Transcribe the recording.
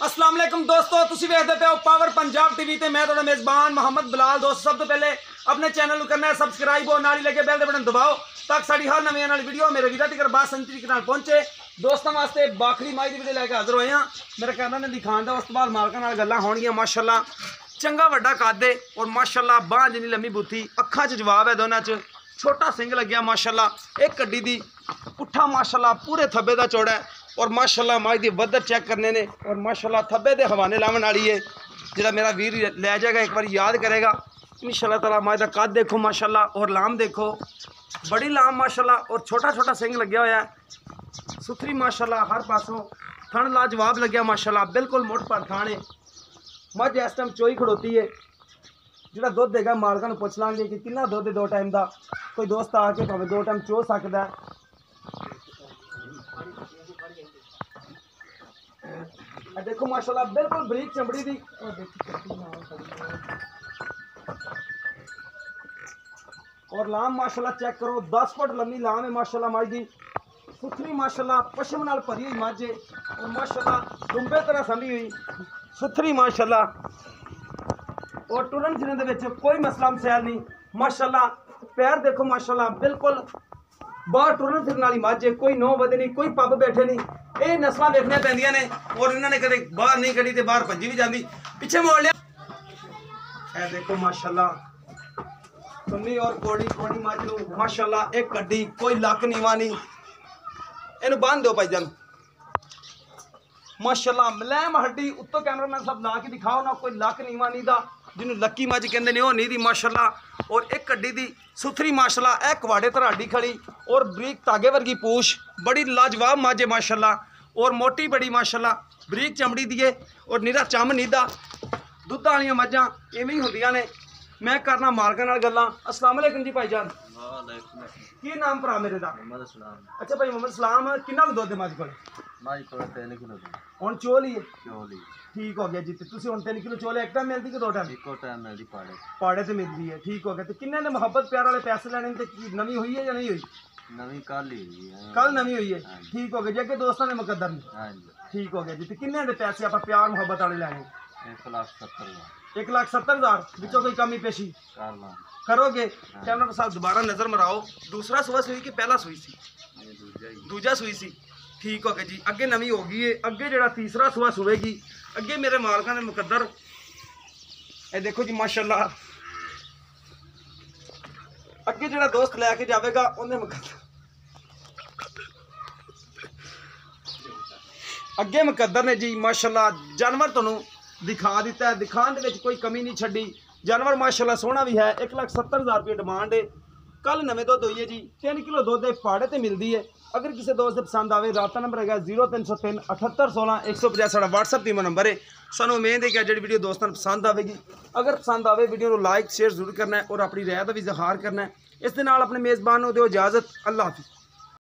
अस्सलाम वालेकुम दोस्तों, तुसी वेखदे पे हो पावर पंजाब टीवी ते मैं तुहाडा मेज़बान मोहम्मद बिलाल। दोस्त सब तो पहले अपने चैनल को करना है सबसक्राइब और नाल ही लगे बेल दे बटन दबाओ ताकि साडी हर नवी आने वाली वीडियो मेरे वीरा तक बात संतरी के नाल पहुंचे। दोस्तों वास्ते बाखरी माई दी वीडियो लेके हाजिर होए हां। मेरे कहना ने दिखाण दा उस तो बाद मालकां नाल गल्लां होणगियां। माशाअल्लाह चंगा वड्डा कद है और माशाअल्लाह बांह जिन्नी लंबी बुत्थी, अखां च जवाब है दोनां च, छोटा सिंग लग्या माशाअल्लाह। एक कड्डी दी पुट्ठा माशाअल्लाह पूरे थब्बे दा चौड़ा है और माशाअल्लाह माई दी वदर चेक करने ने और माशाअल्लाह थब्बे दे हवाने लावन वाली है। जिहड़ा मेरा वीर लै जाएगा एक बार याद करेगा इंशाअल्लाह ताला। माई दा कद देखो माशाअल्लाह और लाम देखो, बड़ी लाम माशाअल्लाह और छोटा छोटा सिंग लग्या होया है। सुथरी माशाअल्लाह हर पासों, थन लाजवाब लग्या माशाअल्लाह, बिल्कुल मुठ पर थान है। मझ इस टाइम चोई खड़ोती है। जिहड़ा दुध देगा मालकां नूं पुछ लांगे कि कितना दुध है 2 टाइम का। कोई दोस्त आके भावें 2 टाइम चो सकदा है। देखो माशाल्लाह बिल्कुल बरीक चमड़ी दी और लाम माशाल्लाह चेक करो, 10 फुट लंबी लाम है माशाल्लाह माई दी। सुथरी माशाल्लाह पशम नाल भरी हुई मझ है और माशाल्लाह दुंबे तरह संभी हुई सुथरी माशाल्लाह। और टुरन फिरन दे विच कोई मसला मसैल नहीं माशाल्लाह। पैर देखो माशाल्लाह बिल्कुल बाहर टुरन फिरन वाली मझ है, कोई नौ बदे नहीं, कोई पब बैठे नहीं। ये नस्ल देखने पैंदियां ने और इन्होंने कदे बाहर नहीं कड़ी तो बाहर भजी भी जाती। पिछे मोड़ लिया ए देखो माशाल्लाह सुन्नी और कोड़ी कोड़ी मझ नूं माशाल्लाह एक कड्डी, कोई लक नीवा नहीं। इनू बांध दो भाईजान माशाल्लाह। मलैम हड्डी उत्तों कैमरामैन सब ला के दिखाओ ना, कोई लक नीवा नहीं दा जिन्होंने लक्की मझ कहते हैं नहीं दी माशाल्लाह। और एक कड्डी दी सुथरी माशाल्लाह, एक कवाड़े तरह हड्डी खड़ी और बरीक धागे वर्गी पूछ, बड़ी लाजवाब मझ है माशाल्लाह और मोटी बड़ी माशाल्लाह, बरीक चमड़ी दी है और निरा चम नीदा। दुद्ध वालियां मझां इवें ही होंदियां ने। मैं करना मालकां नाल गल्लां। अस्सलाम वालेकुम जी भाईजान। की नाम भरा मेरे दा? अच्छा भाई मोहम्मद सलाम। किन्ना क दुद्ध मझ कोल? माई कोल 3 किलो हुण चोल ही है? चोली ठीक हो गया जी। तो तुसीं हुण 3 किलो चोल एक टाइम मिलदी कि 2 टाइम? इको टाइम मिलदी पाड़े पाड़े ते मिलदी है। ठीक हो गया। तो किन्ने ने मोहब्बत प्यार वाले पैसे लेने ते नवी हुई है या नहीं हुई? नवी कल ही हुई है। कल नवी हुई है। ठीक हो गया जी। अगे दोस्तों ने मुकद्दर नहीं? हां जी। ठीक हो गया जी। तो किन्ने दे पैसे आप प्यार मोहब्बत वाले लेने? 1,70,000 1,70,000 विचों कोई कमी पेशी करना करोगे? कैमरा के साथ दोबारा नजर मराओ। दूसरा सुबह सुई कि पहला सुई सी? दूजा सुई सी। ठीक हो गया जी। अगे नवी हो गई है। अगे जो तीसरा सुबह सुवेगी अगे मेरे मालकां ने मुकद्दर। ये देखो जी माशाल्लाह अगे जो दोस्त लैके जाएगा उन्हें मुकद्दर अगे मुकद्दर ने जी माशाल्लाह जानवर तुहानूं दिखा दिता है। दिखाने दे विच कोई कमी नहीं छड्डी। जानवर माशाल्लाह सोहना भी है। 1,70,000 रुपये डिमांड है। कल नवे दुध हुई है जी। 3 किलो दुध पाड़े ते मिलती है। अगर किसी दोस्त पसंद आए राबता नंबर है 0303 7816 150। साडा व्हाट्सएप टीम नंबर है। सानू उम्मीद है कि जी वीडियो दोस्तों को पसंद आएगी। अगर पसंद आए वीडियो को लाइक शेयर जरूर करना है और अपनी राय का भी इजहार करना है। इस दे नाल अपने मेज़बान नूं दिओ इजाजत। अल्लाह हाफिज़।